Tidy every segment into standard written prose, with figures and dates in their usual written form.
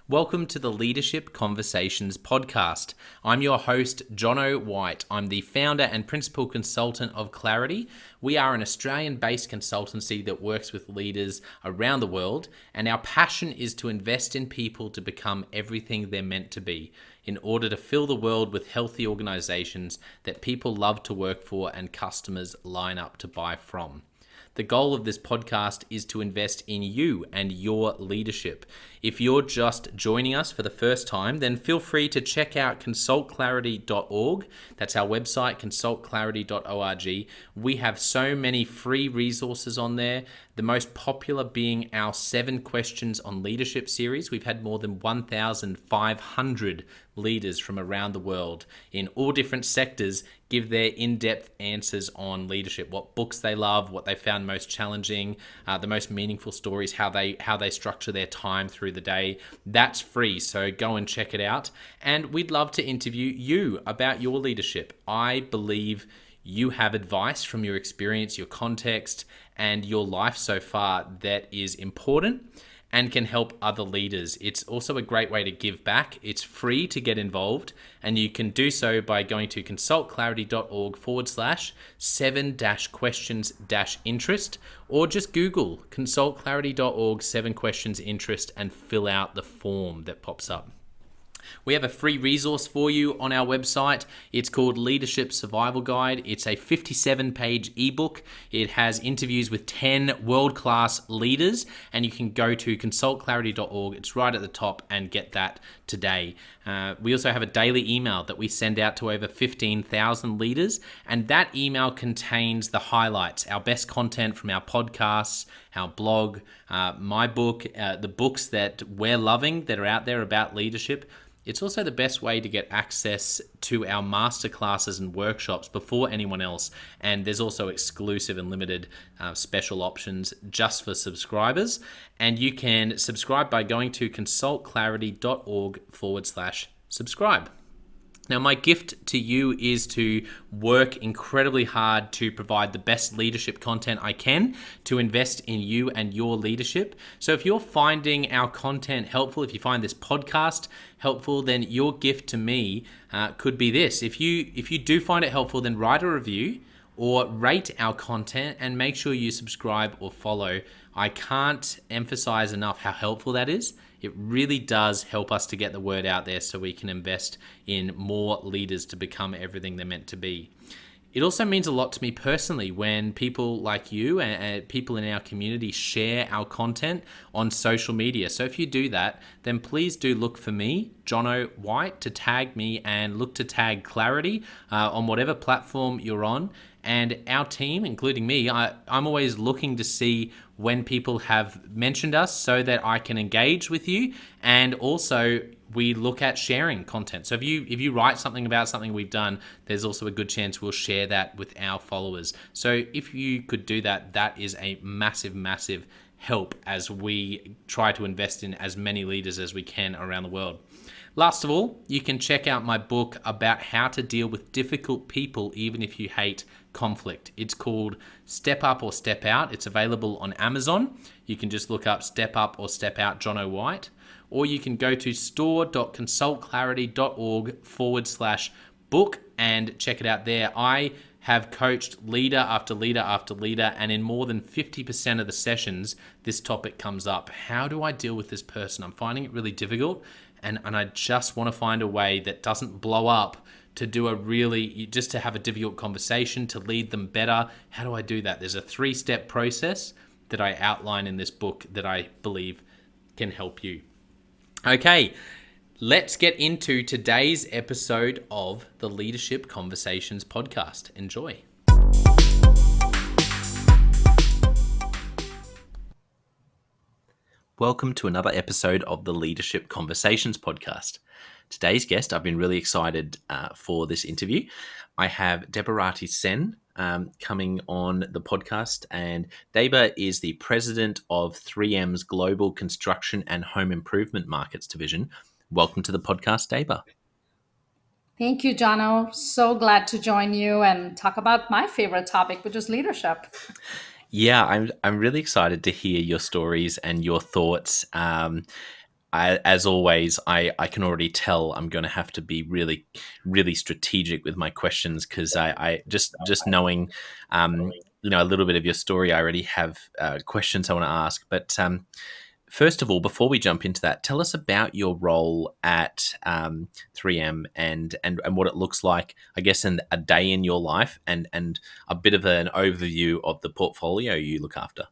Welcome to the Leadership Conversations podcast. I'm your host, Jono White. I'm the founder and principal consultant of Clarity. We are an Australian-based consultancy that works with leaders around the world, and our passion is to invest in people to become everything they're meant to be in order to fill the world with healthy organizations that people love to work for and customers line up to buy from. The goal of this podcast is to invest in you and your leadership. If you're just joining us for the first time, then feel free to check out consultclarity.org. That's our website, consultclarity.org. We have so many free resources on there, the most popular being our 7 Questions on Leadership series. We've had more than 1,500 leaders from around the world in all different sectors give their in-depth answers on leadership, what books they love, what they found most challenging, the most meaningful stories, how they structure their time through the day. That's free, so go and check it out. And we'd love to interview you about your leadership. I believe you have advice from your experience, your context, and your life so far that is important and can help other leaders. It's also a great way to give back. It's free to get involved, and you can do so by going to consultclarity.org/7-questions-interest, or just Google consultclarity.org 7 questions interest and fill out the form that pops up. We have a free resource for you on our website. It's called Leadership Survival Guide. It's a 57-page ebook. It has interviews with 10 world-class leaders, and you can go to consultclarity.org. It's right at the top, and get that today. We also have a daily email that we send out to over 15,000 leaders, and that email contains the highlights, our best content from our podcasts, our blog, my book, the books that we're loving that are out there about leadership. It's also the best way to get access to our masterclasses and workshops before anyone else. And there's also exclusive and limited special options just for subscribers. And you can subscribe by going to consultclarity.org/subscribe. Now, my gift to you is to work incredibly hard to provide the best leadership content I can to invest in you and your leadership. So if you're finding our content helpful, if you find this podcast helpful, then your gift to me could be this. If you do find it helpful, then write a review or rate our content and make sure you subscribe or follow. I can't emphasize enough how helpful that is. It really does help us to get the word out there so we can invest in more leaders to become everything they're meant to be. It also means a lot to me personally when people like you and people in our community share our content on social media. So if you do that, then please do look for me, Jono White, to tag me, and look to tag Clarity on whatever platform you're on. And our team, including me, I'm always looking to see when people have mentioned us so that I can engage with you. And also we look at sharing content. So if you write something about something we've done, there's also a good chance we'll share that with our followers. So if you could do that, that is a massive, massive help as we try to invest in as many leaders as we can around the world. Last of all, you can check out my book about how to deal with difficult people even if you hate conflict. It's called Step Up or Step Out. It's available on Amazon. You can just look up Step Up or Step Out Jono White, or you can go to store.consultclarity.org/book and check it out there. I have coached leader after leader after leader, and in more than 50% of the sessions, this topic comes up. How do I deal with this person? I'm finding it really difficult, and I just want to find a way that doesn't blow up to just to have a difficult conversation, to lead them better. How do I do that? There's a 3-step process that I outline in this book that I believe can help you. Okay, let's get into today's episode of the Leadership Conversations podcast. Enjoy. Welcome to another episode of the Leadership Conversations podcast. Today's guest, I've been really excited for this interview. I have Debarati Sen coming on the podcast, and Deba is the president of 3M's Global Construction and Home Improvement Markets Division. Welcome to the podcast, Deba. Thank you, Jono. So glad to join you and talk about my favorite topic, which is leadership. Yeah, I'm really excited to hear your stories and your thoughts. as always, I can already tell I'm going to have to be really, really strategic with my questions because I just knowing, a little bit of your story, I already have questions I want to ask. But first of all, before we jump into that, tell us about your role at 3M and what it looks like, I guess, in a day in your life and a bit of an overview of the portfolio you look after.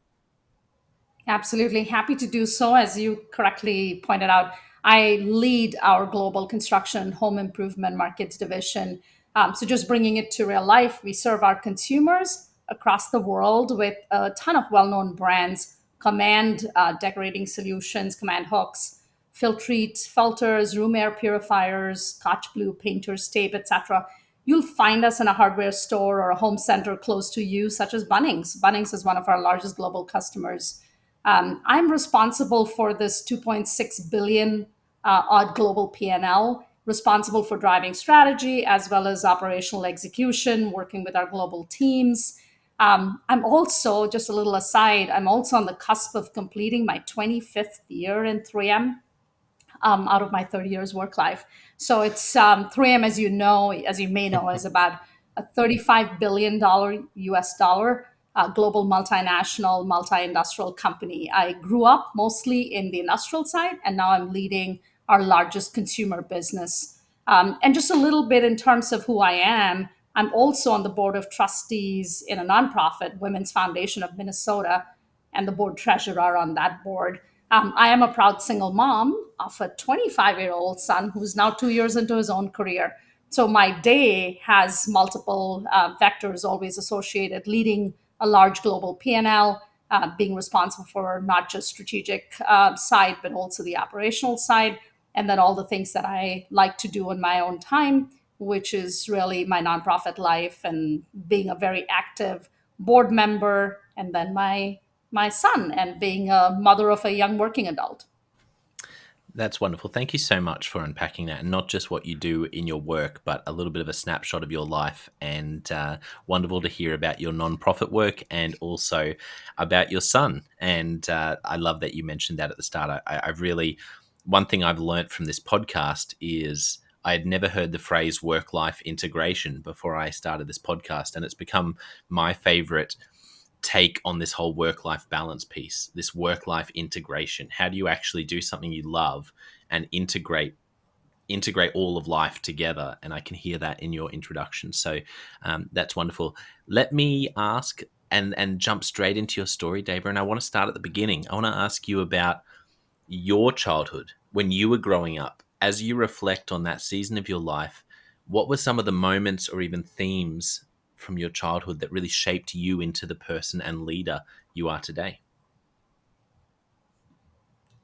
Absolutely happy to do so. As you correctly pointed out, I lead our global construction and home improvement markets division. So, just bringing it to real life, we serve our consumers across the world with a ton of well known brands: Command decorating solutions, Command hooks, Filtrete filters, room air purifiers, Scotch Blue painters, tape, etc. You'll find us in a hardware store or a home center close to you, such as Bunnings. Bunnings is one of our largest global customers. I'm responsible for this 2.6 billion odd global P&L, responsible for driving strategy as well as operational execution, working with our global teams. I'm also, just a little aside, I'm also on the cusp of completing my 25th year in 3M, out of my 30 years work life. So it's 3M, as you know, as you may know, is about a $35 billion US dollar global multinational, multi-industrial company. I grew up mostly in the industrial side, and now I'm leading our largest consumer business. And just a little bit in terms of who I am, I'm also on the board of trustees in a nonprofit, Women's Foundation of Minnesota, and the board treasurer on that board. I am a proud single mom of a 25-year-old son who's now 2 years into his own career. So my day has multiple vectors always associated: leading a large global P&L, being responsible for not just strategic side, but also the operational side, and then all the things that I like to do in my own time, which is really my nonprofit life and being a very active board member, and then my son and being a mother of a young working adult. That's wonderful. Thank you so much for unpacking that, and not just what you do in your work, but a little bit of a snapshot of your life. And wonderful to hear about your nonprofit work and also about your son. And I love that you mentioned that at the start. I've really, one thing I've learned from this podcast is I had never heard the phrase work-life integration before I started this podcast, and it's become my favorite take on this whole work-life balance piece, this work-life integration. How do you actually do something you love and integrate all of life together? And I can hear that in your introduction. So that's wonderful. Let me ask and jump straight into your story, Debra. And I want to start at the beginning. I want to ask you about your childhood when you were growing up. As you reflect on that season of your life, what were some of the moments or even themes from your childhood that really shaped you into the person and leader you are today?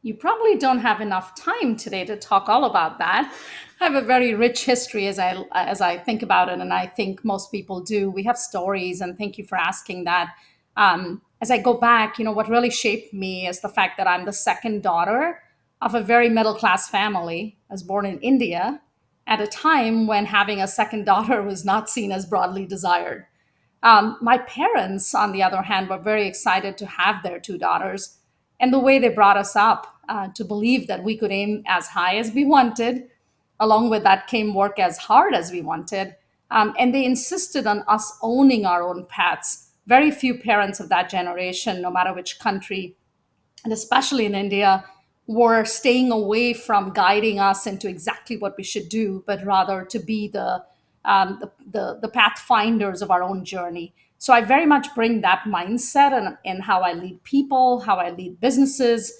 You probably don't have enough time today to talk all about that. I have a very rich history as I think about it, and I think most people do. We have stories, and thank you for asking that. As I go back, what really shaped me is the fact that I'm the second daughter of a very middle class family. I was born in India at a time when having a second daughter was not seen as broadly desired. My parents, on the other hand, were very excited to have their two daughters. And the way they brought us up to believe that we could aim as high as we wanted, along with that came work as hard as we wanted. And they insisted on us owning our own paths. Very few parents of that generation, no matter which country, and especially in India, were staying away from guiding us into exactly what we should do, but rather to be the pathfinders of our own journey. So I very much bring that mindset in how I lead people, how I lead businesses,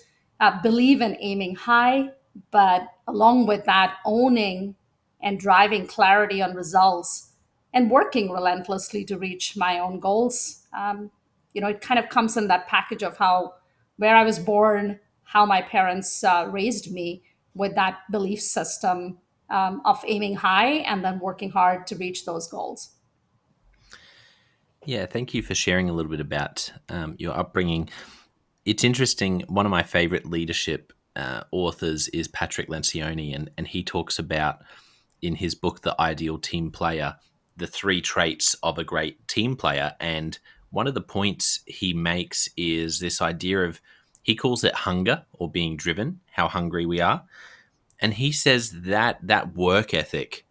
believe in aiming high, but along with that, owning and driving clarity on results and working relentlessly to reach my own goals. It kind of comes in that package of where I was born, how my parents raised me with that belief system of aiming high and then working hard to reach those goals. Yeah, thank you for sharing a little bit about your upbringing. It's interesting. One of my favorite leadership authors is Patrick Lencioni, and he talks about in his book, The Ideal Team Player, the three traits of a great team player. And one of the points he makes is this idea of He calls it hunger or being driven, how hungry we are. And he says that that work ethic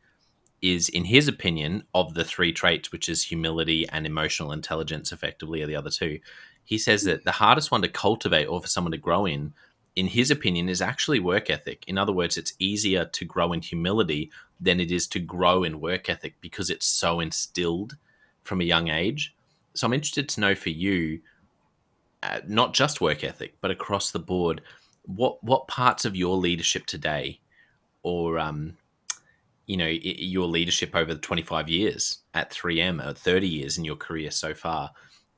is, in his opinion, of the three traits, which is humility and emotional intelligence, effectively, are the other two. He says that the hardest one to cultivate or for someone to grow in his opinion, is actually work ethic. In other words, it's easier to grow in humility than it is to grow in work ethic because it's so instilled from a young age. So I'm interested to know for you, not just work ethic, but across the board, what parts of your leadership today, or your leadership over the 25 years at 3M, or 30 years in your career so far,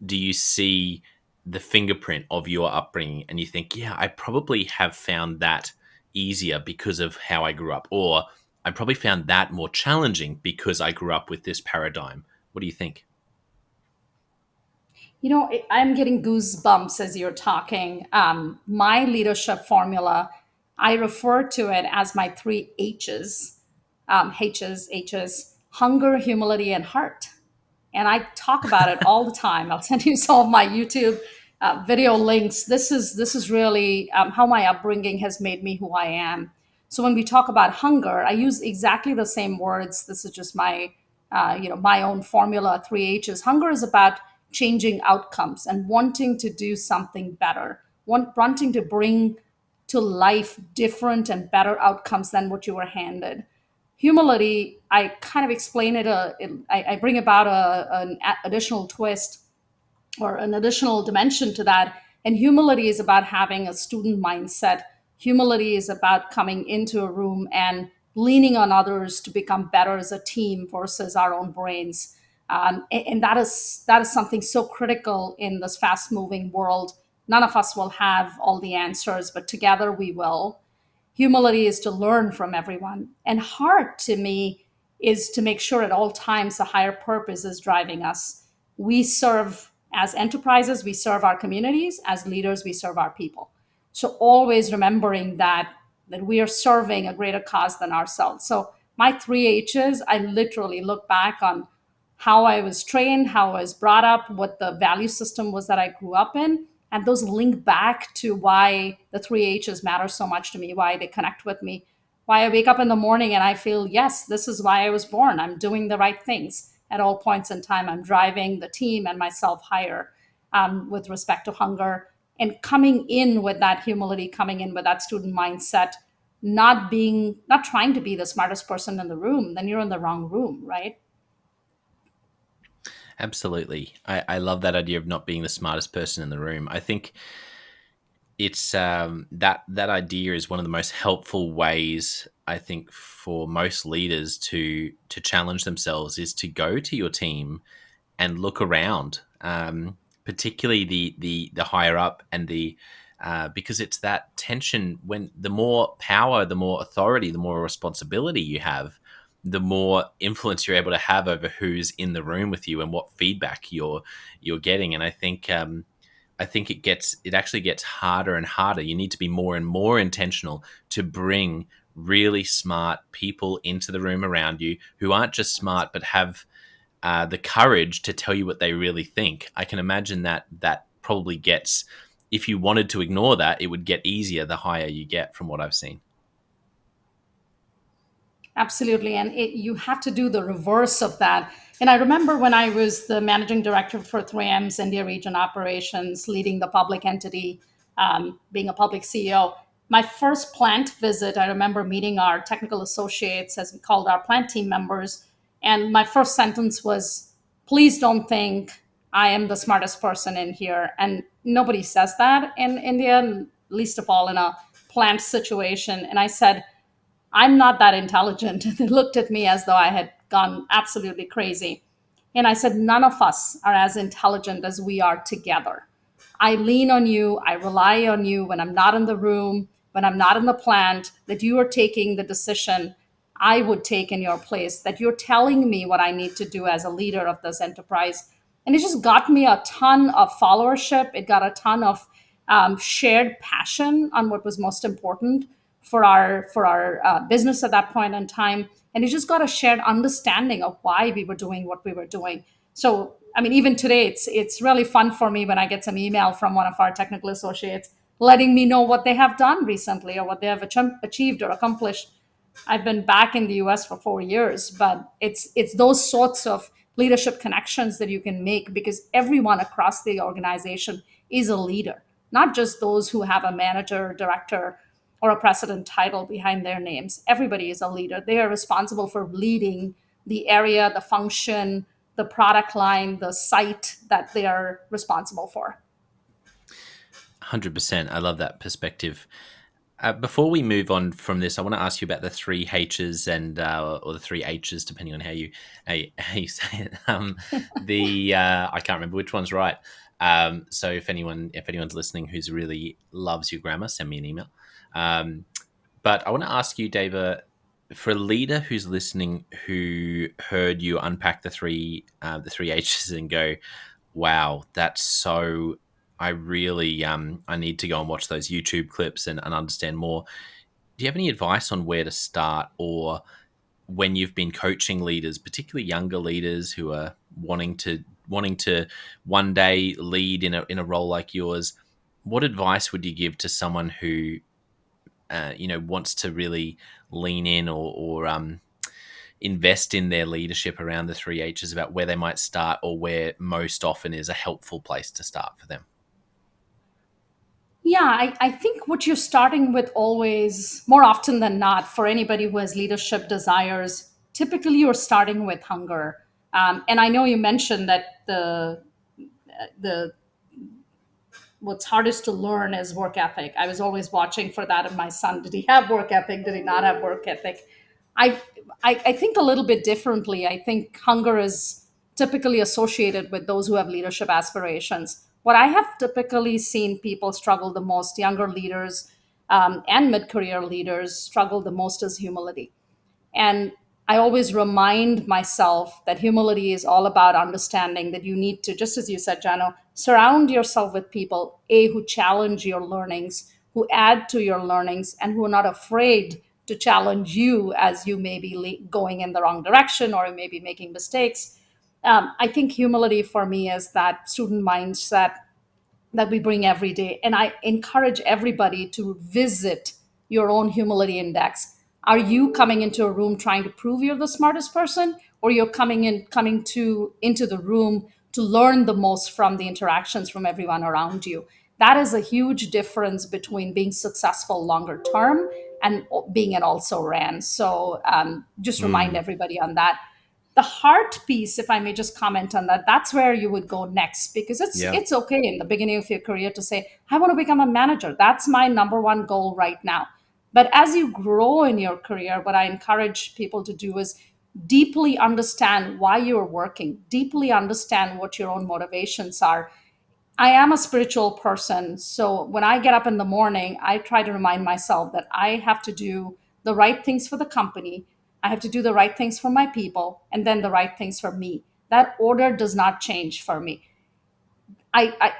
do you see the fingerprint of your upbringing and you think, yeah, I probably have found that easier because of how I grew up, or I probably found that more challenging because I grew up with this paradigm? What do you think? I'm getting goosebumps as you're talking. My leadership formula, I refer to it as my three H's, H's, hunger, humility, and heart. And I talk about it all the time. I'll send you some of my YouTube video links. This is really how my upbringing has made me who I am. So when we talk about hunger, I use exactly the same words. This is just my own formula. Three H's. Hunger is about changing outcomes and wanting to do something better, wanting to bring to life different and better outcomes than what you were handed. Humility, I kind of explain it. I bring about an additional twist or an additional dimension to that. And humility is about having a student mindset. Humility is about coming into a room and leaning on others to become better as a team versus our own brains. And that is something so critical in this fast moving world. None of us will have all the answers, but together we will. Humility is to learn from everyone. And heart to me is to make sure at all times the higher purpose is driving us. We serve as enterprises, we serve our communities. As leaders, we serve our people. So always remembering that we are serving a greater cause than ourselves. So my three H's, I literally look back on how I was trained, how I was brought up, what the value system was that I grew up in. And those link back to why the three H's matter so much to me, why they connect with me, why I wake up in the morning and I feel, yes, this is why I was born. I'm doing the right things at all points in time. I'm driving the team and myself higher with respect to hunger and coming in with that humility, coming in with that student mindset, not trying to be the smartest person in the room. Then you're in the wrong room, right? Absolutely. I love that idea of not being the smartest person in the room. I think it's that idea is one of the most helpful ways, I think, for most leaders to challenge themselves, is to go to your team and look around, particularly the higher up, and the because it's that tension. When the more power, the more authority, the more responsibility you have, the more influence you're able to have over who's in the room with you and what feedback you're getting. And I think it actually gets harder and harder. You need to be more and more intentional to bring really smart people into the room around you, who aren't just smart but have the courage to tell you what they really think. I can imagine that probably gets, if you wanted to ignore that, it would get easier the higher you get, from what I've seen. Absolutely. And you have to do the reverse of that. And I remember when I was the managing director for 3M's India region operations, leading the public entity, being a public CEO, my first plant visit, I remember meeting our technical associates, as we called our plant team members. And my first sentence was, please don't think I am the smartest person in here. And nobody says that in India, least of all in a plant situation. And I said, I'm not that intelligent. They looked at me as though I had gone absolutely crazy. And I said, none of us are as intelligent as we are together. I lean on you, I rely on you when I'm not in the room, when I'm not in the plant, that you are taking the decision I would take in your place, that you're telling me what I need to do as a leader of this enterprise. And it just got me a ton of followership. It got a ton of shared passion on what was most important for our business at that point in time, and it just got a shared understanding of why we were doing what we were doing. So, I mean, even today, it's really fun for me when I get some email from one of our technical associates. letting me know what they have done recently or what they have achieved or accomplished. I've been back in the US for 4 years, but it's those sorts of leadership connections that you can make, because everyone across the organization is a leader, not just those who have a manager, director, or a president title behind their names. Everybody is a leader. They are responsible for leading the area, the function, the product line, the site that they are responsible for. 100%. I love that perspective. Before we move on from this, I want to ask you about the three H's and or the three H's, depending on how you say it. The I can't remember which one's right. So if anyone's listening who's really loves your grammar, send me an email. But I want to ask you, Dava, for a leader who's listening who heard you unpack the three H's and go, "Wow, that's so." I really I need to go and watch those YouTube clips and understand more. Do you have any advice on where to start, or when you've been coaching leaders, particularly younger leaders who are wanting to one day lead in a role like yours? What advice would you give to someone who wants to really lean in or invest in their leadership around the three H's, about where they might start or where most often is a helpful place to start for them? Yeah, I think what you're starting with always, more often than not, for anybody who has leadership desires, typically you're starting with hunger. And I know you mentioned that the what's hardest to learn is work ethic. I was always watching for that in my son. Did he have work ethic? Did he not have work ethic? I, I think a little bit differently. I think hunger is typically associated with those who have leadership aspirations. What I have typically seen people struggle the most, younger leaders and mid-career leaders struggle the most, is humility. And I always remind myself that humility is all about understanding that you need to, just as you said, Jano, surround yourself with people, A, who challenge your learnings, who add to your learnings, and who are not afraid to challenge you as you may be going in the wrong direction or you may be making mistakes. I think humility for me is that student mindset that we bring every day. And I encourage everybody to visit your own humility index. Are you coming into a room trying to prove you're the smartest person, or you're coming to into the room to learn the most from the interactions from everyone around you? That is a huge difference between being successful longer term and being an also ran. So just remind Mm, everybody on that. The heart piece, if I may just comment on that, that's where you would go next, because it's yeah. it's okay in the beginning of your career to say, I want to become a manager. That's my number one goal right now. But as you grow in your career, what I encourage people to do is deeply understand why you're working, deeply understand what your own motivations are. I am a spiritual person. So when I get up in the morning, I try to remind myself that I have to do the right things for the company. I have to do the right things for my people, and then the right things for me. That order does not change for me.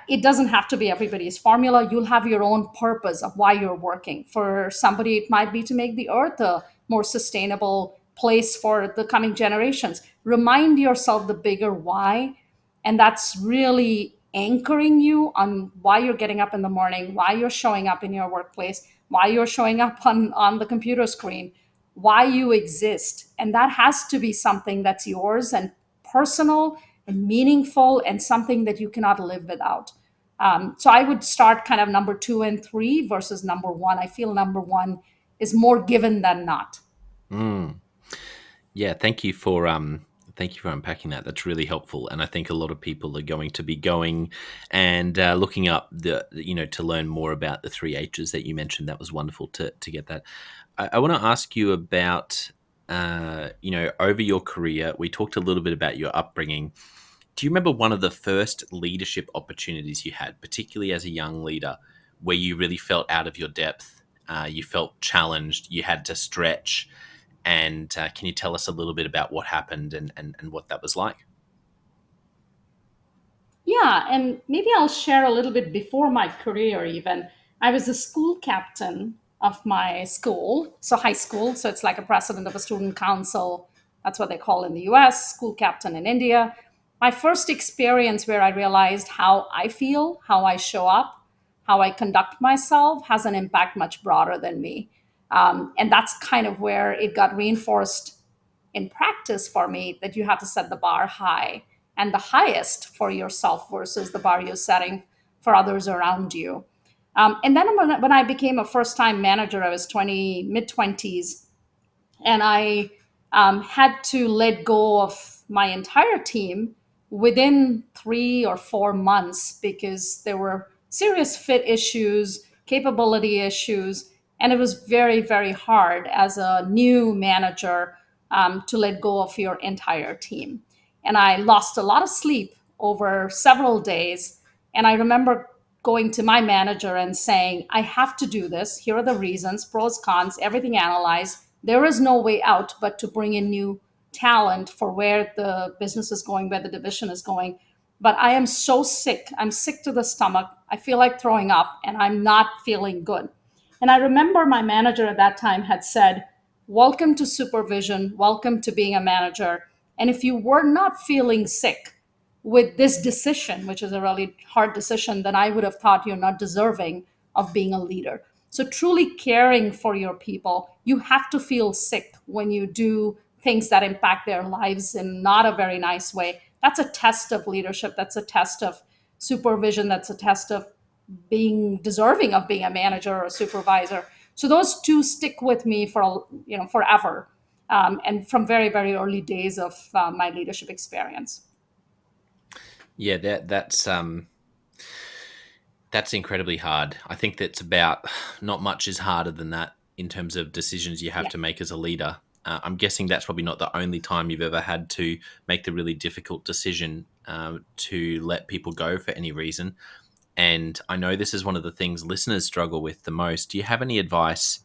It doesn't have to be everybody's formula. You'll have your own purpose of why you're working. For somebody, it might be to make the earth a more sustainable place for the coming generations. Remind yourself the bigger why, and that's really anchoring you on why you're getting up in the morning, why you're showing up in your workplace, why you're showing up on the computer screen, why you exist. And that has to be something that's yours and personal and meaningful and something that you cannot live without. So I would start kind of number two and three versus number one. I feel number one is more given than not. Mm. Yeah, thank you for unpacking that. That's really helpful, and I think a lot of people are going to be going and looking up to learn more about the three H's that you mentioned. That was wonderful to get that. I want to ask you about over your career. We talked a little bit about your upbringing. Do you remember one of the first leadership opportunities you had, particularly as a young leader, where you really felt out of your depth? You felt challenged. You had to stretch. And can you tell us a little bit about what happened and what that was like? Yeah, and maybe I'll share a little bit before my career even. I was a school captain of my school, so high school, so it's like a president of a student council. That's what they call in the US, school captain in India. My first experience where I realized how I feel, how I show up, how I conduct myself has an impact much broader than me. And that's kind of where it got reinforced in practice for me, that you have to set the bar high and the highest for yourself versus the bar you're setting for others around you. And then when I became a first time manager, I was mid 20s, and I had to let go of my entire team within 3 or 4 months because there were serious fit issues, capability issues, and it was very, very hard as a new manager to let go of your entire team. And I lost a lot of sleep over several days. And I remember going to my manager and saying, I have to do this. Here are the reasons, pros, cons, everything analyzed. There is no way out but to bring in new talent for where the business is going, where the division is going. But I am so sick. I'm sick to the stomach. I feel like throwing up and I'm not feeling good. And I remember my manager at that time had said, welcome to supervision, welcome to being a manager. And if you were not feeling sick with this decision, which is a really hard decision, then I would have thought you're not deserving of being a leader. So, truly caring for your people, you have to feel sick when you do things that impact their lives in not a very nice way. That's a test of leadership. That's a test of supervision. That's a test of being deserving of being a manager or a supervisor. So those two stick with me for forever, and from very, very early days of my leadership experience. Yeah, that's incredibly hard. I think that's about not much is harder than that in terms of decisions you have Yeah. to make as a leader. I'm guessing that's probably not the only time you've ever had to make the really difficult decision to let people go for any reason. And I know this is one of the things listeners struggle with the most. Do you have any advice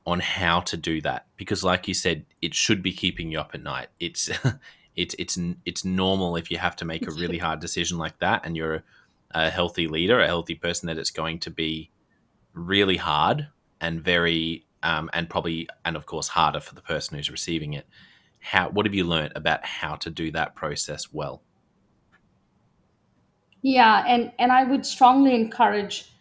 on how to do that? Because, like you said, it should be keeping you up at night. It's normal if you have to make a really hard decision like that, and you're a healthy leader, a healthy person, that it's going to be really hard and very and probably, and of course, harder for the person who's receiving it. What have you learned about how to do that process well? Yeah, and I would strongly encourage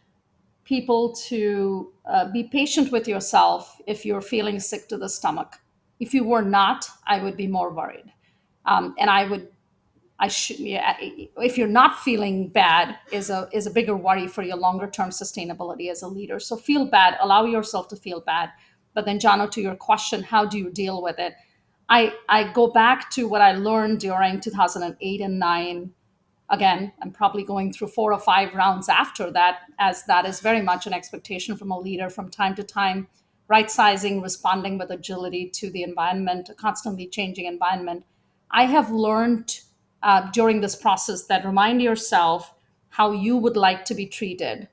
people to be patient with yourself if you're feeling sick to the stomach. If you were not, I would be more worried. And I should, yeah, if you're not feeling bad, is a bigger worry for your longer term sustainability as a leader. So feel bad, allow yourself to feel bad. But then, Jano, to your question, how do you deal with it? I go back to what I learned during 2008 and 9. Again, I'm probably going through 4 or 5 rounds after that, as that is very much an expectation from a leader from time to time, right sizing, responding with agility to the environment, a constantly changing environment. I have learned during this process that remind yourself how you would like to be treated,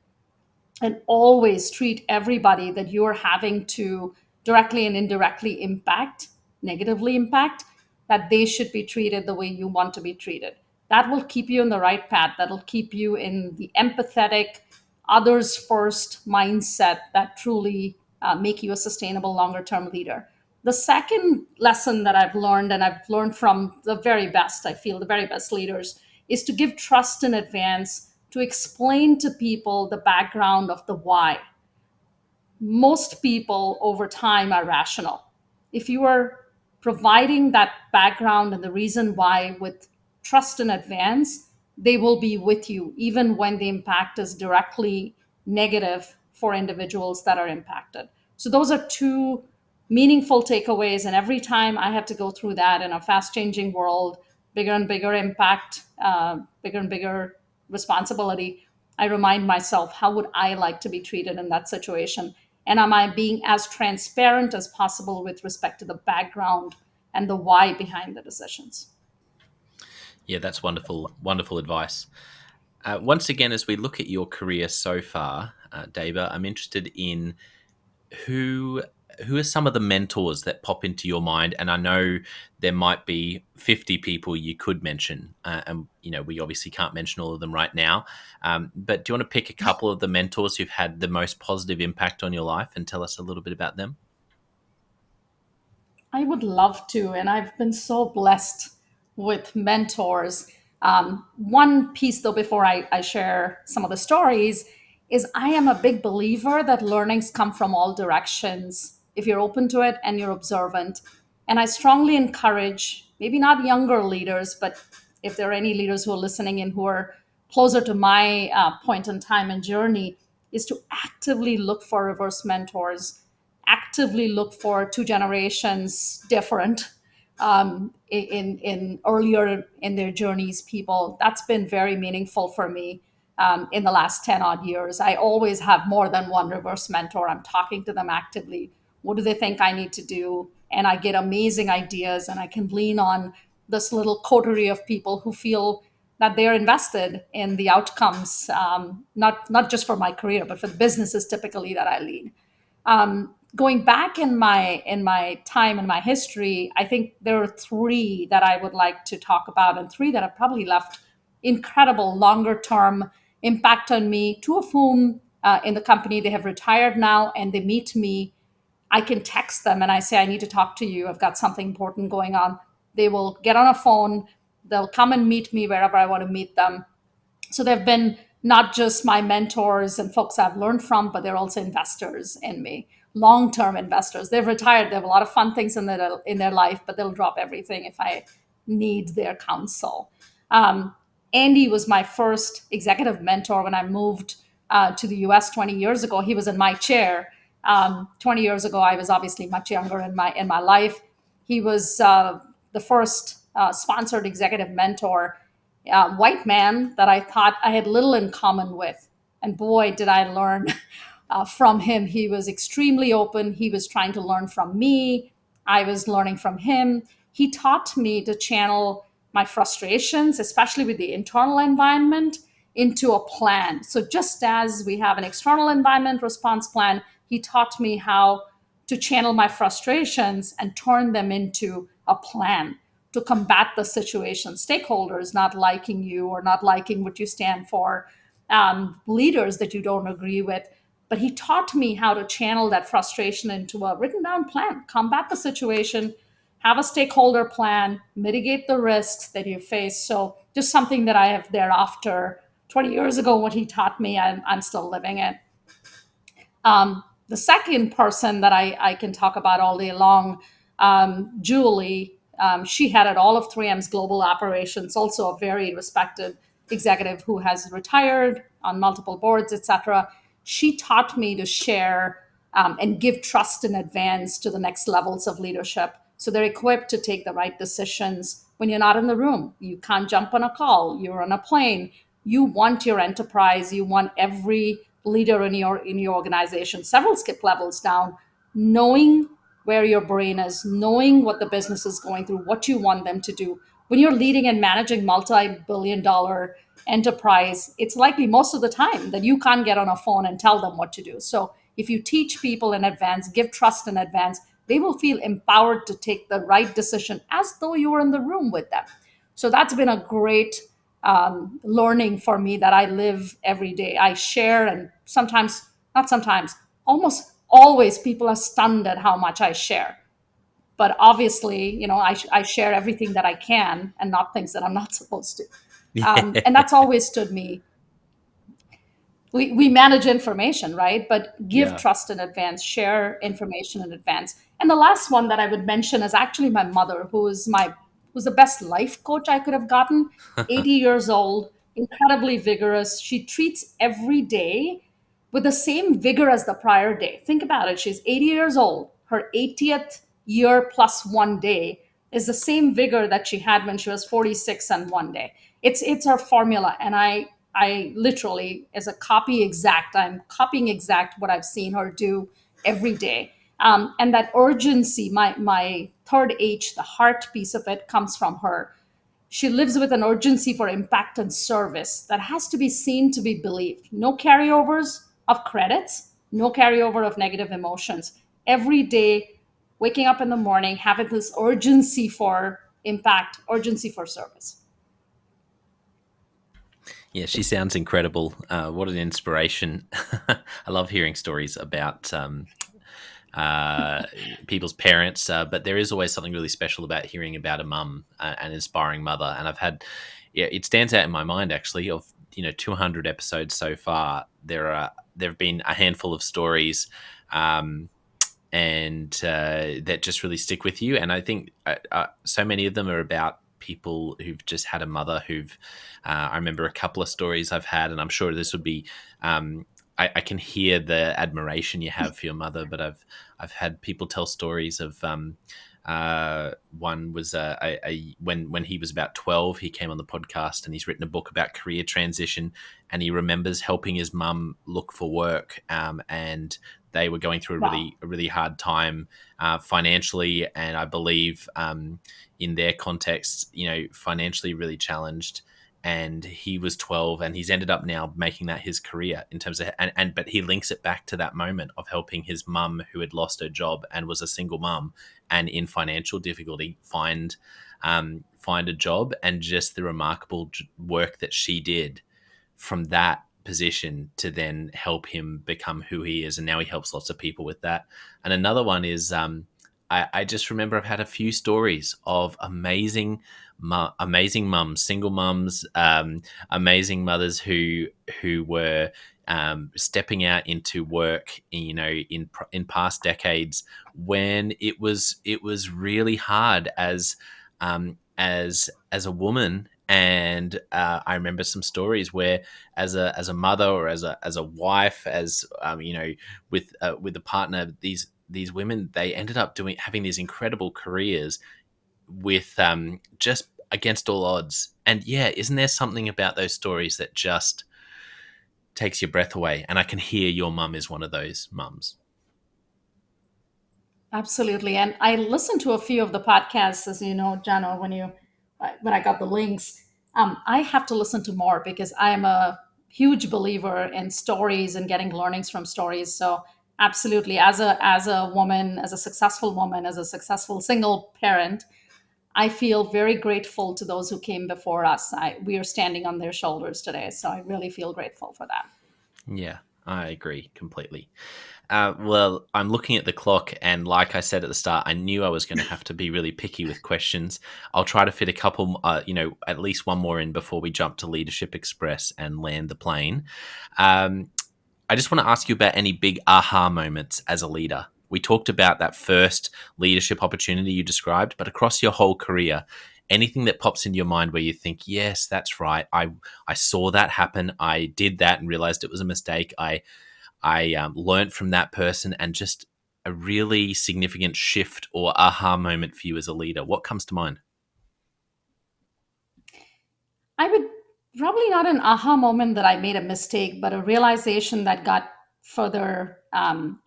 and always treat everybody that you are having to directly and indirectly impact, negatively impact, that they should be treated the way you want to be treated. That will keep you in the right path. That'll keep you in the empathetic, others first mindset that truly make you a sustainable longer term leader. The second lesson that I've learned, and I've learned from the very best, I feel the very best leaders, is to give trust in advance, to explain to people the background of the why. Most people over time are rational. If you are providing that background and the reason why with trust in advance, they will be with you even when the impact is directly negative for individuals that are impacted. So, those are two meaningful takeaways. And every time I have to go through that in a fast changing world, bigger and bigger impact, bigger and bigger responsibility, I remind myself, how would I like to be treated in that situation? And am I being as transparent as possible with respect to the background and the why behind the decisions? Yeah, that's wonderful, wonderful advice. Once again, as we look at your career so far, Deba, I'm interested in who who are some of the mentors that pop into your mind. And I know there might be 50 people you could mention, and we obviously can't mention all of them right now. But do you want to pick a couple of the mentors who've had the most positive impact on your life and tell us a little bit about them? I would love to, and I've been so blessed with mentors. One piece, though, before I share some of the stories, is I am a big believer that learnings come from all directions if you're open to it and you're observant. And I strongly encourage, maybe not younger leaders, but if there are any leaders who are listening in who are closer to my point in time and journey, is to actively look for reverse mentors, actively look for two generations different in earlier in their journeys people. That's been very meaningful for me in the last 10 odd years. I always have more than one reverse mentor. I'm talking to them actively. What do they think I need to do? And I get amazing ideas, and I can lean on this little coterie of people who feel that they're invested in the outcomes, not just for my career, but for the businesses typically that I lead. Going back in my time and my history, I think there are three that I would like to talk about, and three that have probably left incredible longer term impact on me. Two of whom in the company, they have retired now, and they meet me. I can text them and I say, I need to talk to you. I've got something important going on. They will get on a phone. They'll come and meet me wherever I want to meet them. So they've been not just my mentors and folks I've learned from, but they're also investors in me, long-term investors. They've retired. They have a lot of fun things in their life, but they'll drop everything if I need their counsel. Um, Andy was my first executive mentor when I moved to the US 20 years ago. He was in my chair. 20 years ago, I was obviously much younger in my life. He was the first sponsored executive mentor, white man that I thought I had little in common with. And boy, did I learn from him. He was extremely open. He was trying to learn from me. I was learning from him. He taught me to channel my frustrations, especially with the internal environment, into a plan. So just as we have an external environment response plan, he taught me how to channel my frustrations and turn them into a plan to combat the situation. Stakeholders not liking you or not liking what you stand for, leaders that you don't agree with. But he taught me how to channel that frustration into a written down plan, combat the situation, have a stakeholder plan, mitigate the risks that you face. So just something that I have thereafter, 20 years ago, what he taught me, I'm still living it. The second person that I can talk about all day long, Julie, she headed all of 3M's global operations, also a very respected executive who has retired on multiple boards, etc. She taught me to share and give trust in advance to the next levels of leadership. So they're equipped to take the right decisions when you're not in the room. You can't jump on a call, you're on a plane. You want your enterprise, you want every leader in your organization, several skip levels down, knowing where your brain is, knowing what the business is going through, what you want them to do. When you're leading and managing multi-billion-dollar enterprise, it's likely most of the time that you can't get on a phone and tell them what to do. So if you teach people in advance, give trust in advance, they will feel empowered to take the right decision as though you were in the room with them. So that's been a great learning for me that I live every day. I share, and sometimes, not sometimes, almost always people are stunned at how much I share. But obviously, I share everything that I can and not things that I'm not supposed to. And that's always stood me. We manage information, right? But give Yeah. trust in advance, share information in advance. And the last one that I would mention is actually my mother, who's the best life coach I could have gotten. 80 years old, incredibly vigorous. She treats every day with the same vigor as the prior day. Think about it. She's 80 years old. Her 80th year plus one day is the same vigor that she had when she was 46 and one day. It's her formula. And I literally, as a copy exact, I'm copying exact what I've seen her do every day. And that urgency, my third H, the heart piece of it, comes from her. She lives with an urgency for impact and service that has to be seen to be believed. No carryovers of credits, no carryover of negative emotions. Every day, waking up in the morning, having this urgency for impact, urgency for service. Yeah, she sounds incredible. What an inspiration. I love hearing stories about uh, people's parents, but there is always something really special about hearing about a mum, an inspiring mother. And I've had, yeah, it stands out in my mind actually of 200 episodes so far, there've been a handful of stories, and that just really stick with you. And I think so many of them are about people who've just had a mother who've. I remember a couple of stories I've had, and I'm sure this would be. I can hear the admiration you have for your mother, but I've had people tell stories of. One was when he was about 12, he came on the podcast and he's written a book about career transition, and he remembers helping his mum look for work, and they were going through Wow. a really hard time financially, and I believe in their context, financially really challenged. And he was 12, and he's ended up now making that his career in terms of, but he links it back to that moment of helping his mum, who had lost her job and was a single mum and in financial difficulty, find a job, and just the remarkable work that she did from that position to then help him become who he is. And now he helps lots of people with that. And another one is I just remember I've had a few stories of amazing mums, single mums, amazing mothers who were stepping out into work, in past decades when it was really hard as a woman. And I remember some stories where, as a mother or as a wife, as with a partner, these women, they ended up having these incredible careers with just against all odds. And yeah, isn't there something about those stories that just takes your breath away? And I can hear your mum is one of those mums. Absolutely. And I listened to a few of the podcasts, as you know, Jano, when I got the links. I have to listen to more because I am a huge believer in stories and getting learnings from stories. So absolutely, as a woman, as a successful woman, as a successful single parent, I feel very grateful to those who came before us. We are standing on their shoulders today. So I really feel grateful for that. Yeah, I agree completely. Well, I'm looking at the clock, and like I said at the start, I knew I was going to have to be really picky with questions. I'll try to fit a couple, at least one more in before we jump to Leadership Express and land the plane. I just want to ask you about any big aha moments as a leader. We talked about that first leadership opportunity you described, but across your whole career, anything that pops into your mind where you think, yes, that's right. I saw that happen. I did that and realized it was a mistake. I learned from that person, and just a really significant shift or aha moment for you as a leader. What comes to mind? I would probably not an aha moment that I made a mistake, but a realization that got further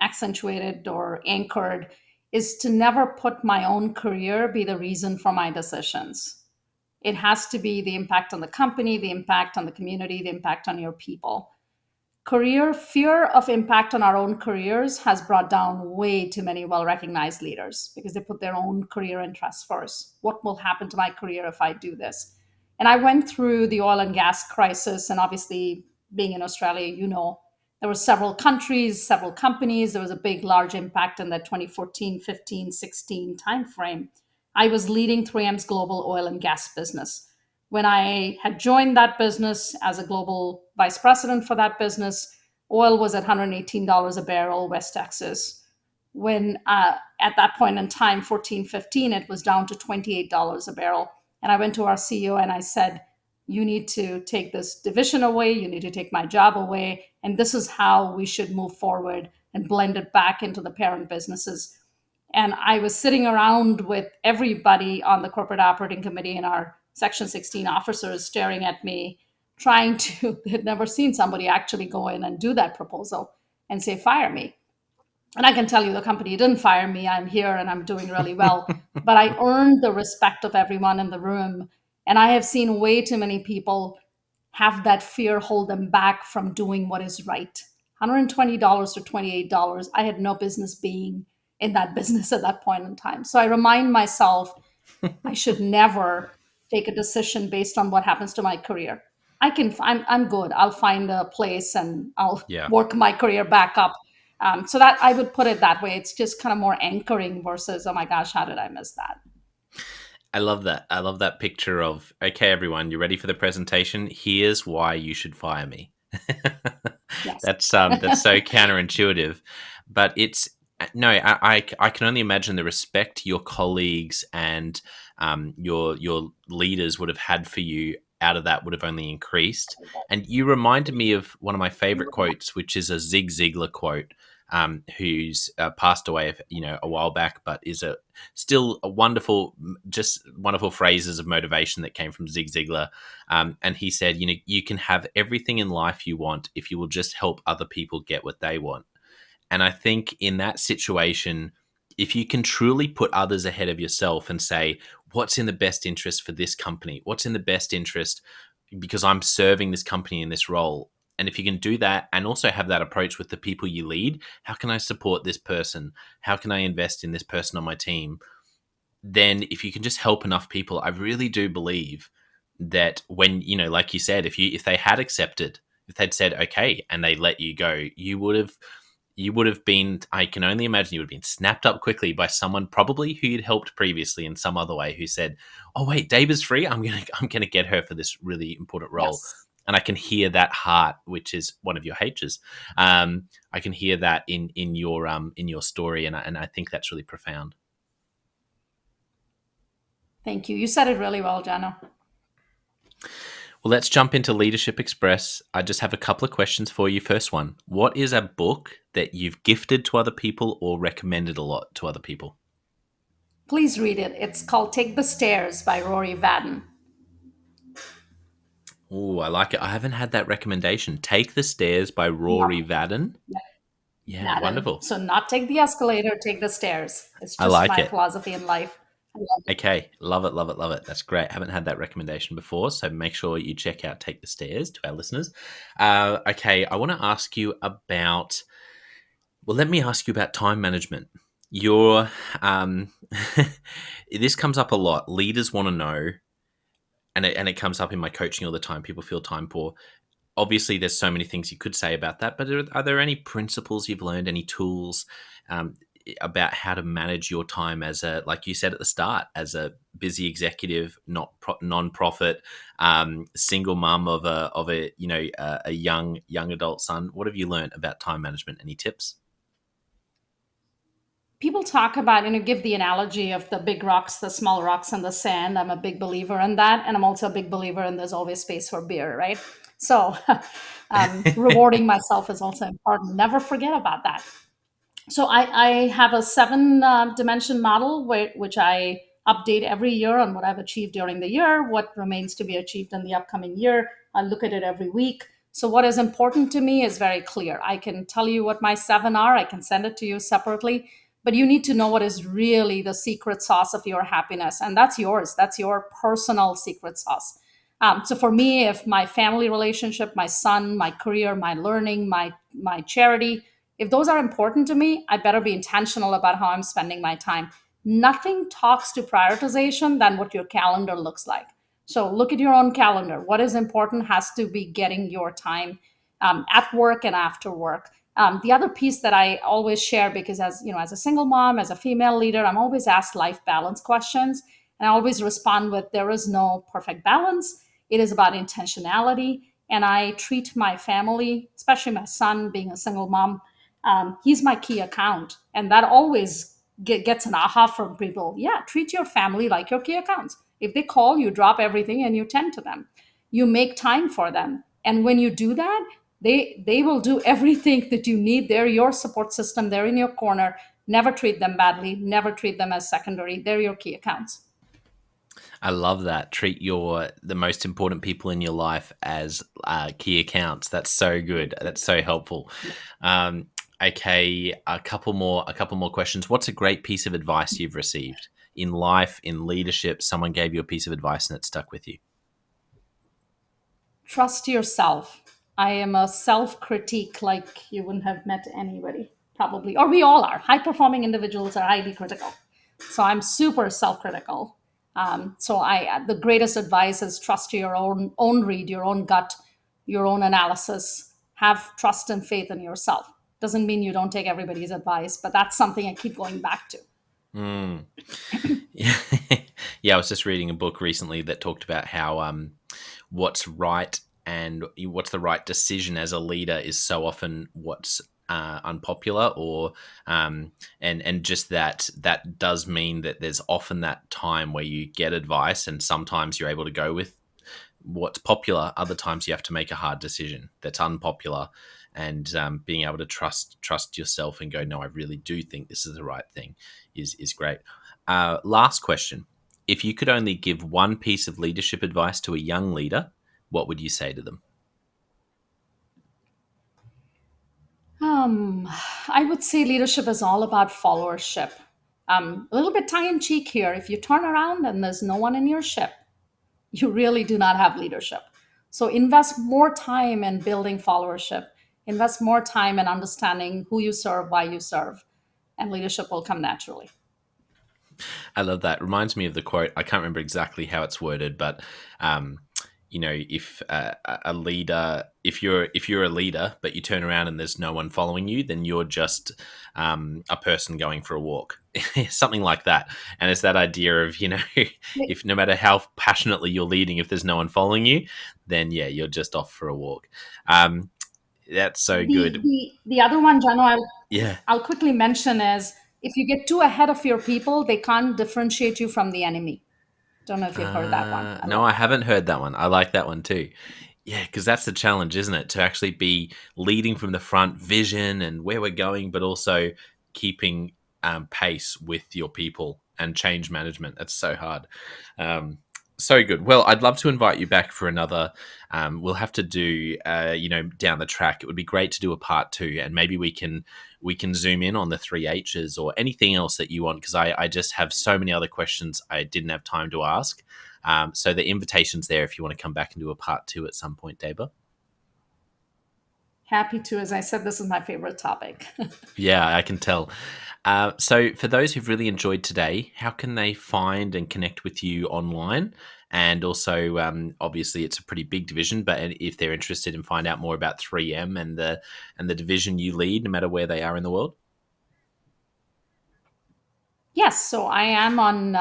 accentuated or anchored is to never put my own career be the reason for my decisions. It has to be the impact on the company, the impact on the community, the impact on your people. Career fear of impact on our own careers has brought down way too many well recognized leaders because they put their own career interests first. What will happen to my career if I do this? And I went through the oil and gas crisis, and obviously, being in Australia, there were several countries, several companies. There was a big, large impact in that 2014, 15, 16 timeframe. I was leading 3M's global oil and gas business. When I had joined that business as a global vice president for that business, oil was at $118 a barrel, West Texas. When at that point in time, 14, 15, it was down to $28 a barrel. And I went to our CEO and I said, you need to take this division away, you need to take my job away, and this is how we should move forward and blend it back into the parent businesses. And I was sitting around with everybody on the corporate operating committee and our Section 16 officers staring at me, trying to, they had never seen somebody actually go in and do that proposal and say, fire me. And I can tell you the company didn't fire me. I'm here and I'm doing really well. But I earned the respect of everyone in the room. And I have seen way too many people have that fear hold them back from doing what is right. $120 to $28. I had no business being in that business at that point in time. So I remind myself I should never take a decision based on what happens to my career. I'm good. I'll find a place and I'll Yeah. work my career back up. So that I would put it that way. It's just kind of more anchoring versus, oh my gosh, how did I miss that? I love that. I love that picture of, okay, everyone, you ready for the presentation? Here's why you should fire me. Yes. That's so counterintuitive, but it's no. I can only imagine the respect your colleagues and your leaders would have had for you out of that would have only increased. And you reminded me of one of my favorite quotes, which is a Zig Ziglar quote, who's passed away, a while back, but is a still a wonderful, just wonderful phrases of motivation that came from Zig Ziglar. And he said, you can have everything in life you want if you will just help other people get what they want. And I think in that situation, if you can truly put others ahead of yourself and say, what's in the best interest for this company? What's in the best interest because I'm serving this company in this role? And if you can do that and also have that approach with the people you lead, how can I support this person? How can I invest in this person on my team? Then if you can just help enough people, I really do believe that when, like you said, if they had accepted, if they'd said okay and they let you go, you would have been, I can only imagine you would have been snapped up quickly by someone probably who you'd helped previously in some other way, who said, oh wait, Dave is free, I'm gonna get her for this really important role. Yes. And I can hear that heart, which is one of your H's. I can hear that in your story, and I think that's really profound. Thank you. You said it really well, Jana. Well, let's jump into Leadership Express. I just have a couple of questions for you. First one, what is a book that you've gifted to other people or recommended a lot to other people? Please read it. It's called Take the Stairs by Rory Vaden. Oh, I like it. I haven't had that recommendation. Take the Stairs by Yeah. Rory Vaden. Yeah, Vaden. wonderful. So not take the escalator, take the stairs. It's I just like my it. philosophy in life. I love it. Okay, love it, love it, love it. That's great. Haven't had that recommendation before, so make sure you check out Take the Stairs to our listeners. Okay, I want to ask you about. Well, let me ask you about time management. Your this comes up a lot. Leaders want to know, and it comes up in my coaching all the time. People feel time poor. Obviously, there's so many things you could say about that, but are there any principles you've learned, any tools about how to manage your time as a, like you said at the start, as a busy executive, non-profit, single mum of a a young adult son? What have you learned about time management? Any tips? People talk about, give the analogy of the big rocks, the small rocks, and the sand. I'm a big believer in that. And I'm also a big believer in there's always space for beer, right? So rewarding myself is also important. Never forget about that. So I have a seven dimension model which I update every year on what I've achieved during the year, what remains to be achieved in the upcoming year. I look at it every week. So what is important to me is very clear. I can tell you what my seven are. I can send it to you separately, but you need to know what is really the secret sauce of your happiness, and that's yours. That's your personal secret sauce. So for me, if my family relationship, my son, my career, my learning, my charity, if those are important to me, I better be intentional about how I'm spending my time. Nothing talks to prioritization than what your calendar looks like. So look at your own calendar. What is important has to be getting your time at work and after work. The other piece that I always share, because as a single mom, as a female leader, I'm always asked life balance questions, and I always respond with, there is no perfect balance. It is about intentionality, and I treat my family, especially my son, being a single mom, he's my key account, and that always gets an aha from people. Yeah, treat your family like your key accounts. If they call, you drop everything and you tend to them. You make time for them, and when you do that, they will do everything that you need. They're your support system. They're in your corner. Never treat them badly. Never treat them as secondary. They're your key accounts. I love that. Treat the most important people in your life as key accounts. That's so good. That's so helpful. Um, okay, a couple more questions. What's a great piece of advice you've received in life, in leadership? Someone gave you a piece of advice and it stuck with you. Trust yourself. I am a self critique like you wouldn't have met anybody, probably. Or we all are. High performing individuals are highly critical. So I'm super self critical. The greatest advice is trust your own read, your own gut, your own analysis. Have trust and faith in yourself. Doesn't mean you don't take everybody's advice, but that's something I keep going back to. Yeah. Yeah, I was just reading a book recently that talked about how what's right and what's the right decision as a leader is so often what's unpopular, or and just that does mean that there's often that time where you get advice, and sometimes you're able to go with what's popular. Other times you have to make a hard decision that's unpopular, and being able to trust yourself and go, no, I really do think this is the right thing, is great. Last question: if you could only give one piece of leadership advice to a young leader, what would you say to them? Um, I would say leadership is all about followership. A little bit tongue in cheek here. If you turn around and there's no one in your ship, you really do not have leadership. So invest more time in building followership, invest more time in understanding who you serve, why you serve, and leadership will come naturally. I love that. Reminds me of the quote. I can't remember exactly how it's worded, but um, if a leader, if you're a leader, but you turn around and there's no one following you, then you're just a person going for a walk, something like that. And it's that idea of if no matter how passionately you're leading, if there's no one following you, then yeah, you're just off for a walk. Um, that's so The, good. the, the other one, Jano, Yeah. I'll quickly mention is if you get too ahead of your people, they can't differentiate you from the enemy. Don't know if you've heard that one. I No, love I that. haven't heard that one. I like that one too. Yeah, because that's the challenge, isn't it? To actually be leading from the front, vision and where we're going, but also keeping pace with your people and change management. That's so hard. Um, so good. Well, I'd love to invite you back for another. We'll have to do, down the track. It would be great to do a part two, and maybe we can zoom in on the three H's or anything else that you want, because I just have so many other questions I didn't have time to ask. So the invitation's there if you want to come back and do a part two at some point, Deba. Happy to. As I said, this is my favorite topic. Yeah, I can tell. So for those who've really enjoyed today, how can they find and connect with you online? And also, obviously, it's a pretty big division. But if they're interested in find out more about 3M and the division you lead, no matter where they are in the world. Yes, so I am on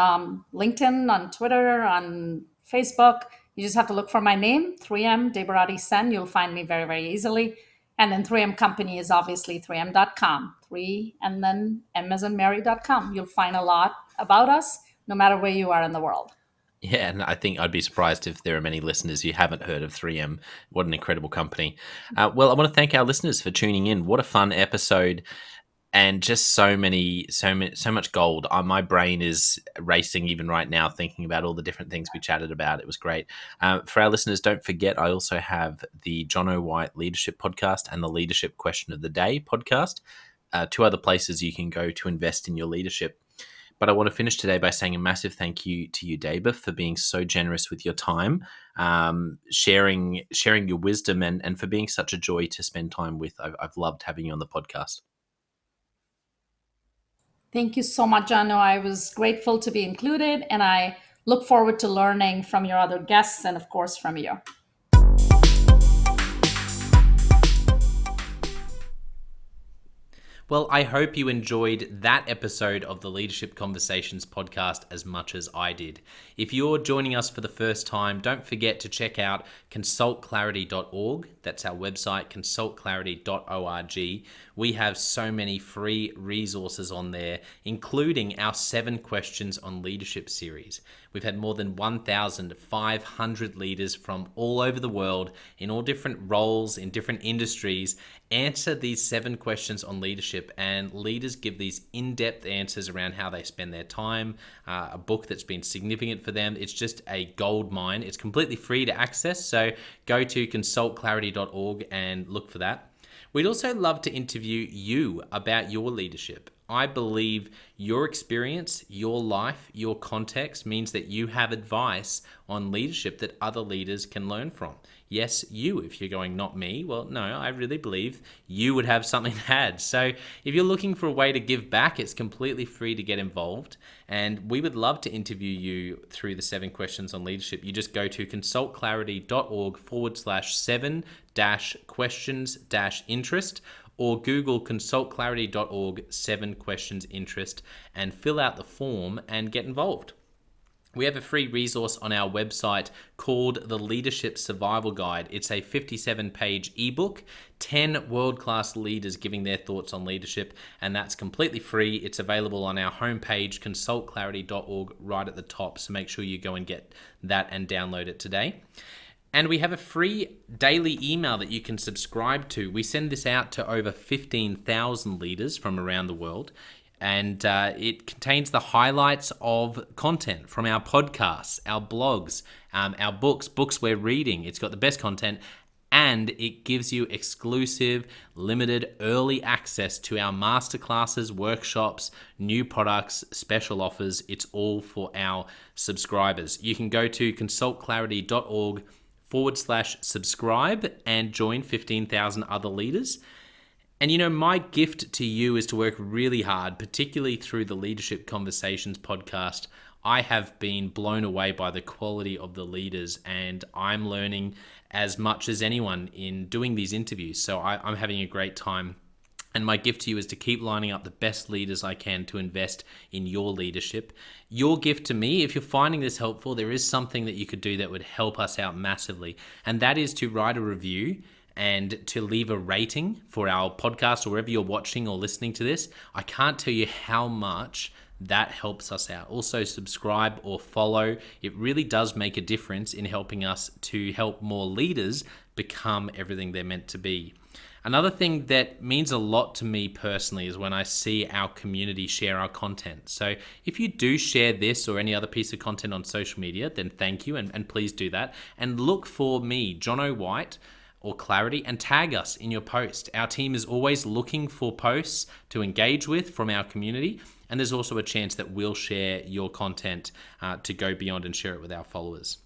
LinkedIn, on Twitter, on Facebook. You just have to look for my name, 3M Debarati Sen. You'll find me very, very easily. And then 3M Company is obviously 3M.com, 3 and then M as in Mary.com. You'll find a lot about us no matter where you are in the world. Yeah, and I think I'd be surprised if there are many listeners who haven't heard of 3M. What an incredible company. Well, I want to thank our listeners for tuning in. What a fun episode, and just so much gold. My brain is racing even right now thinking about all the different things we chatted about. It was great. For our listeners, don't forget, I also have the John O. White Leadership Podcast and the Leadership Question of the Day podcast. Two other places you can go to invest in your leadership. But I want to finish today by saying a massive thank you to you, Deba, for being so generous with your time, sharing your wisdom, and for being such a joy to spend time with. I've loved having you on the podcast. Thank you so much, Jano. I was grateful to be included, and I look forward to learning from your other guests and, of course, from you. Well, I hope you enjoyed that episode of the Leadership Conversations podcast as much as I did. If you're joining us for the first time, don't forget to check out consultclarity.org. That's our website, consultclarity.org. We have so many free resources on there, including our 7 Questions on Leadership series. We've had more than 1,500 leaders from all over the world in all different roles, in different industries, answer these 7 questions on leadership, and leaders give these in-depth answers around how they spend their time, a book that's been significant for them. It's just a gold mine. It's completely free to access, so go to consultclarity.org and look for that. We'd also love to interview you about your leadership. I believe your experience, your life, your context means that you have advice on leadership that other leaders can learn from. Yes, you, if you're going, not me, well, no, I really believe you would have something to add. So if you're looking for a way to give back, it's completely free to get involved. And we would love to interview you through the 7 Questions on Leadership. You just go to consultclarity.org/7-questions-interest, or Google consultclarity.org 7 questions interest and fill out the form and get involved. We have a free resource on our website called the Leadership Survival Guide. It's a 57-page ebook, 10 world-class leaders giving their thoughts on leadership, and that's completely free. It's available on our homepage, consultclarity.org, right at the top, so make sure you go and get that and download it today. And we have a free daily email that you can subscribe to. We send this out to over 15,000 leaders from around the world. And it contains the highlights of content from our podcasts, our blogs, our books we're reading. It's got the best content, and it gives you exclusive, limited, early access to our masterclasses, workshops, new products, special offers. It's all for our subscribers. You can go to consultclarity.org/subscribe and join 15,000 other leaders. And my gift to you is to work really hard, particularly through the Leadership Conversations podcast. I have been blown away by the quality of the leaders, and I'm learning as much as anyone in doing these interviews. So I'm having a great time. And my gift to you is to keep lining up the best leaders I can to invest in your leadership. Your gift to me, if you're finding this helpful, there is something that you could do that would help us out massively. And that is to write a review and to leave a rating for our podcast or wherever you're watching or listening to this. I can't tell you how much that helps us out. Also, subscribe or follow. It really does make a difference in helping us to help more leaders become everything they're meant to be. Another thing that means a lot to me personally is when I see our community share our content. So if you do share this or any other piece of content on social media, then thank you, and please do that. And look for me, John O. White, or Clarity, and tag us in your post. Our team is always looking for posts to engage with from our community, and there's also a chance that we'll share your content to go beyond and share it with our followers.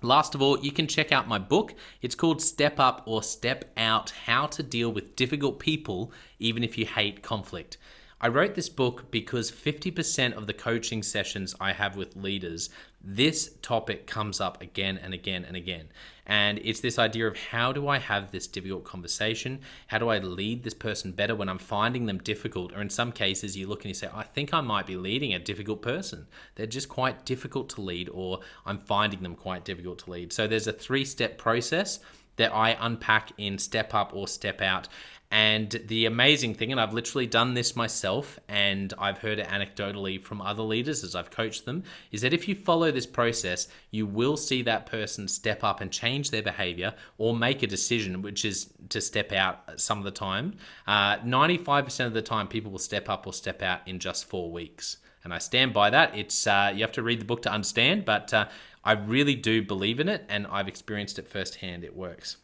Last of all, you can check out my book. It's called Step Up or Step Out: How to Deal with Difficult People Even If You Hate Conflict. I wrote this book because 50% of the coaching sessions I have with leaders, this topic comes up again and again and again. And it's this idea of, how do I have this difficult conversation? How do I lead this person better when I'm finding them difficult? Or in some cases, you look and you say, I think I might be leading a difficult person. They're just quite difficult to lead, or I'm finding them quite difficult to lead. So there's a 3-step process that I unpack in Step Up or Step Out. And the amazing thing, and I've literally done this myself, and I've heard it anecdotally from other leaders as I've coached them, is that if you follow this process, you will see that person step up and change their behavior or make a decision, which is to step out some of the time. 95% of the time, people will step up or step out in just 4 weeks. And I stand by that. It's you have to read the book to understand, but I really do believe in it, and I've experienced it firsthand. It works.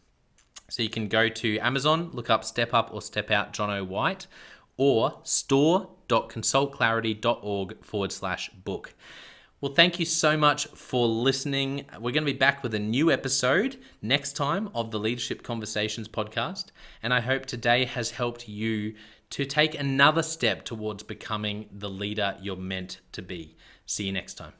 So you can go to Amazon, look up Step Up or Step Out John O. White, or store.consultclarity.org/book. Well, thank you so much for listening. We're going to be back with a new episode next time of the Leadership Conversations podcast. And I hope today has helped you to take another step towards becoming the leader you're meant to be. See you next time.